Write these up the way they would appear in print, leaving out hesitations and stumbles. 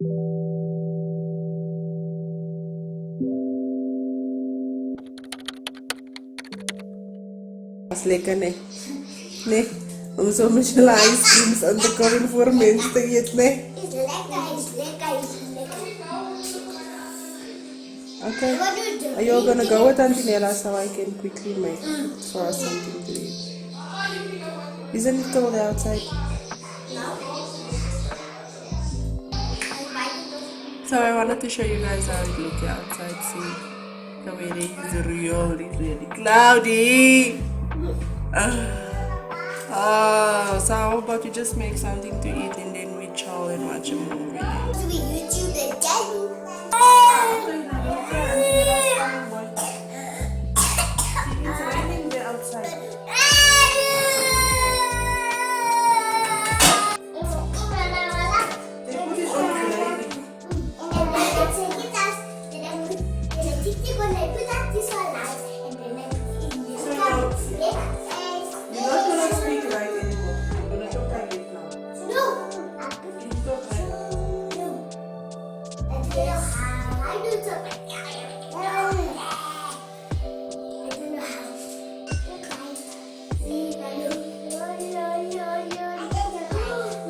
Is lekker, nee. Nee, om zo met je ice creams aan te komen voor mensen te eten, nee. Is lekker, is lekker, is lekker. Okay. What do you do? Are you gonna go with Antonella so I can quickly make for us something to eat? Isn't it cold outside? So I wanted to show you guys how it looks outside. See, the weather is really cloudy. So how about you just make something to eat and then we chill and watch a movie? Do we YouTube again? It's raining there outside.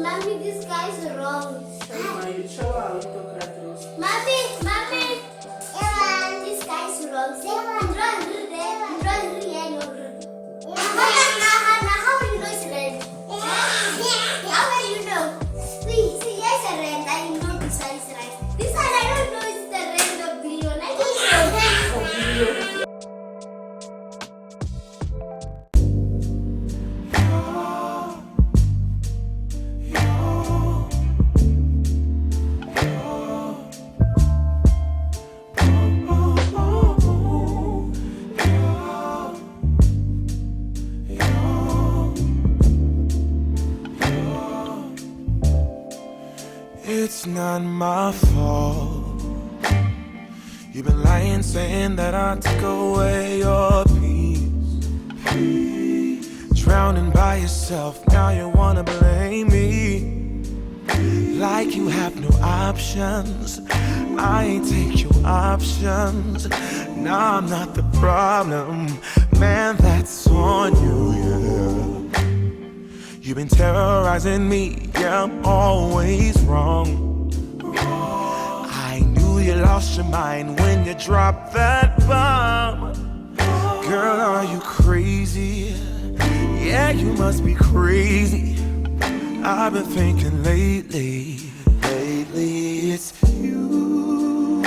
Mommy, this guy's wrong. Mommy, this guy's wrong. How will you know it's red? How will you know? See, yes, a red. I know this one is right. This one I don't know is the red or blue. I don't know. It's not my fault. You've been lying, saying that I took away your peace. Drowning by yourself, now you wanna blame me. Like you have no options. I ain't take your options. Nah, I'm not the problem. Man, that's on you, yeah. You've been terrorizing me, yeah, I'm always wrong. I knew you lost your mind when you dropped that bomb. Girl, are you crazy? Yeah, you must be crazy. I've been thinking lately it's you.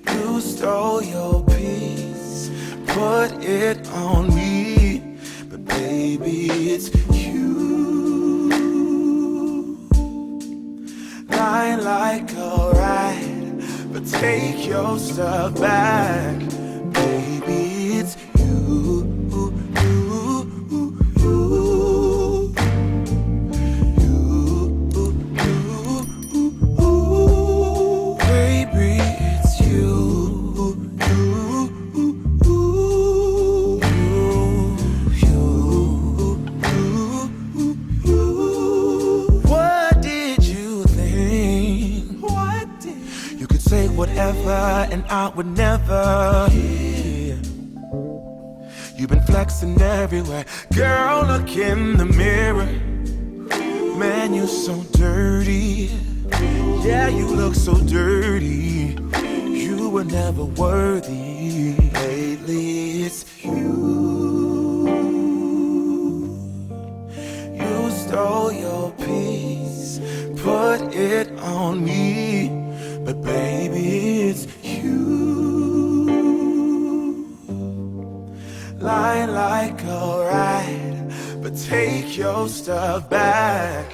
You stole your peace, put it on me. Baby, it's you. Lying like a rat, but take your stuff back. Baby, it's you. Baby, it's you. Whatever, and I would never. Yeah. You've been flexing everywhere. Girl, look in the mirror. Man, you're so dirty. Yeah, you look so dirty. You were never worthy. Lately, it's you. You stole your peace, put it on me. But baby, it's you. Lying like a rat, but take your stuff back.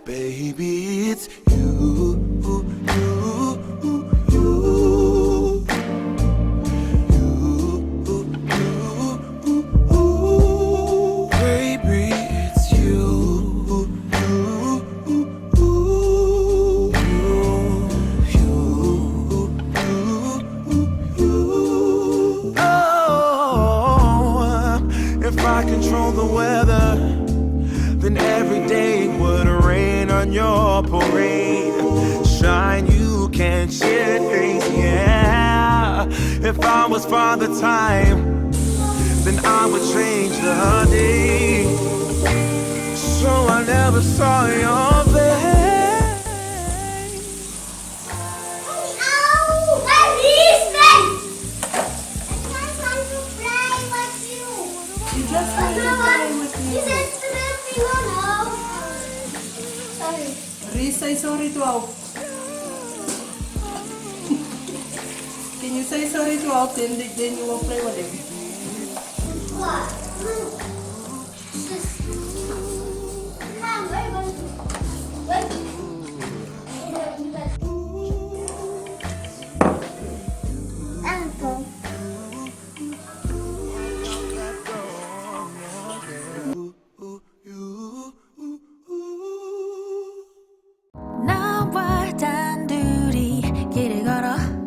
Baby, it's you. Control the weather, then every day would rain on your porch. rain. Shine, you can't change, yeah. If I was Father Time, then I would change the day, so I never saw your face. Just want to play with you. Sorry. Reese, say sorry to Alp. Can you say sorry to Alp, then you will play with him? What? Mom, wait. Uncle. 나와 단둘이 길을 걸어가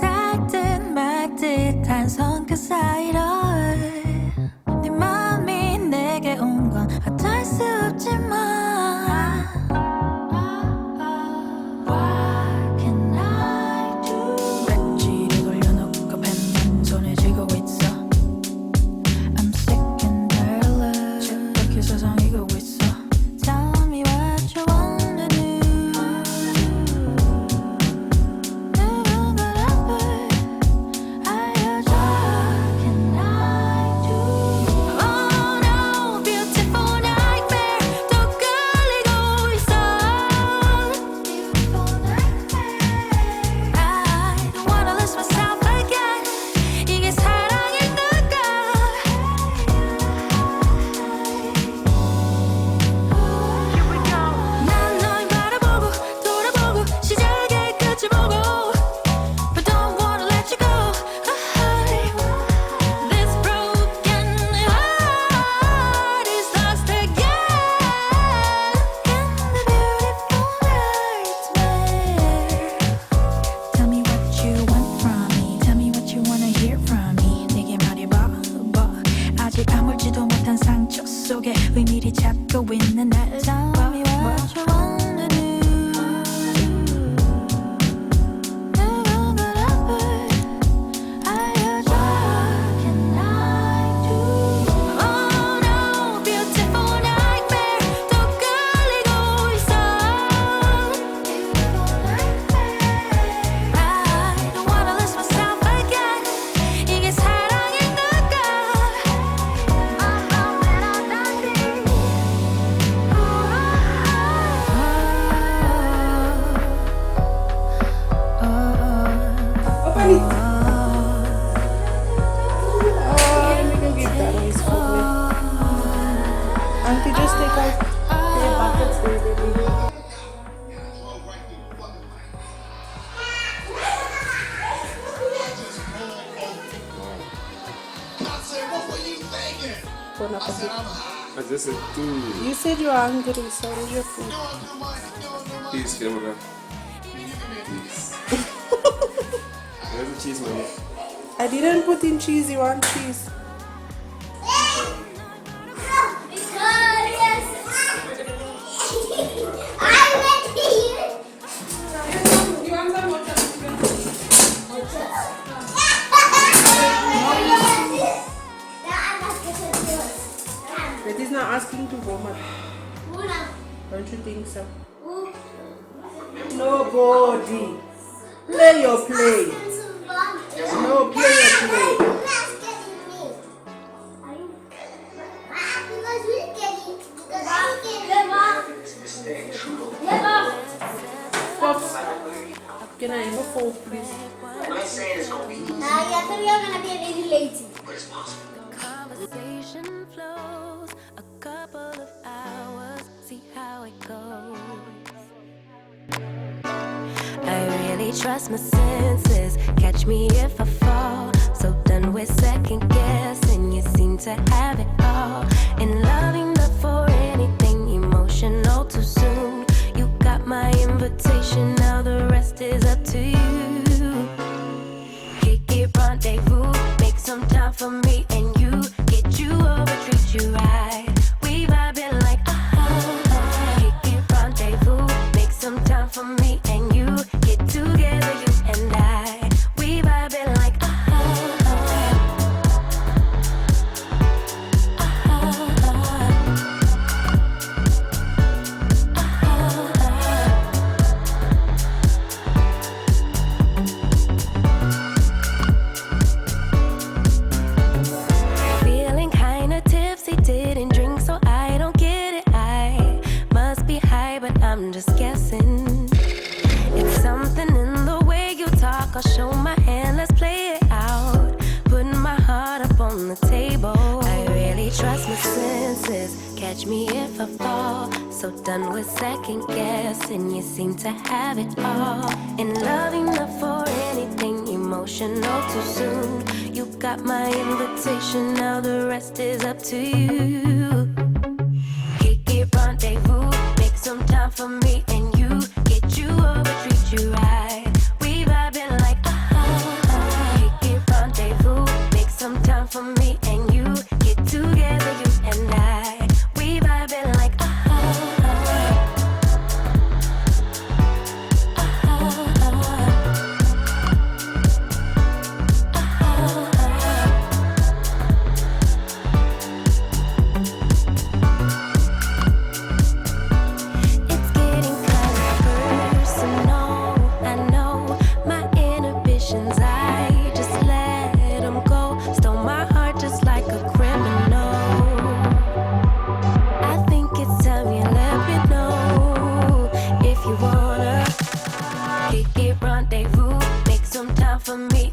닿든 말듯한 손끝 사이로 네 마음이 내게 온 건 어쩔 수 없지만 What can I do? 배지를 돌려놓고 펜만 손에 쥐고 있어 I'm sick and tired of love 저렇게 세상이 가고 있어 Tell me what you wanna do. Never gonna put I heard what can I do? Oh no, beautiful nightmare 또 끌리고 있어. Beautiful nightmare. I don't wanna lose myself again. 이게 사랑인 걸까? 난 널 바라보고 돌아보고 시작의 끝을 보고 But don't wanna let you go. This broken heart is lost again in the beautiful nightmare. Tell me what you want from me. Tell me what you wanna hear from me. 내게 말해봐. 아직 아물지도 못한 상처 속에 의미를 찾고 있는 날. Tell me what you wanna do. Never gonna put I heard what can I do? Oh no, beautiful nightmare 또 끌리고 있어. Beautiful nightmare. I don't wanna lose myself again. 이게 사랑인 걸까? I'm not that Open it. Let me go get that ice cold. Auntie, just take out the buckets there, baby. Bon appetit. This is too. You said you are hungry, so where's your food? Peace, camera. Peace. Where's the cheese, man? I didn't put in cheese, you want cheese? But he's not asking to go much. Don't you think so? Nobody. Play your play. No, play your play. Pops, can I have a fork, please? Conversation flows a couple of hours, see how it goes. I really trust my senses, catch me if I fall. So done with second guessing, you seem to have it all. In loving but for anything emotional too soon. You got my invitation, now the rest is up to you. Kick it, rendezvous, make some time for me and you. Get you over, treat you right. We vibing like kick it, rendezvous. right, but I'm just guessing. It's something in the way you talk. I'll show my hand, let's play it out. Putting my heart up on the table. I really trust my senses. Catch me if I fall. So done with second guessing. You seem to have it all. In loving not for anything emotional too soon. You got my invitation, now the rest is up to you. Kick it, rendezvous, make some time for me and you. Get you over, treat you right. We vibing like Kick it, rendezvous, make some time for me and you. Get together, you and I. We vibing like It's getting kind of personal. I know my inhibitions, I just let them go. Stole my heart just like a criminal. I think it's time you let me know if you wanna kick it, rendezvous, make some time for me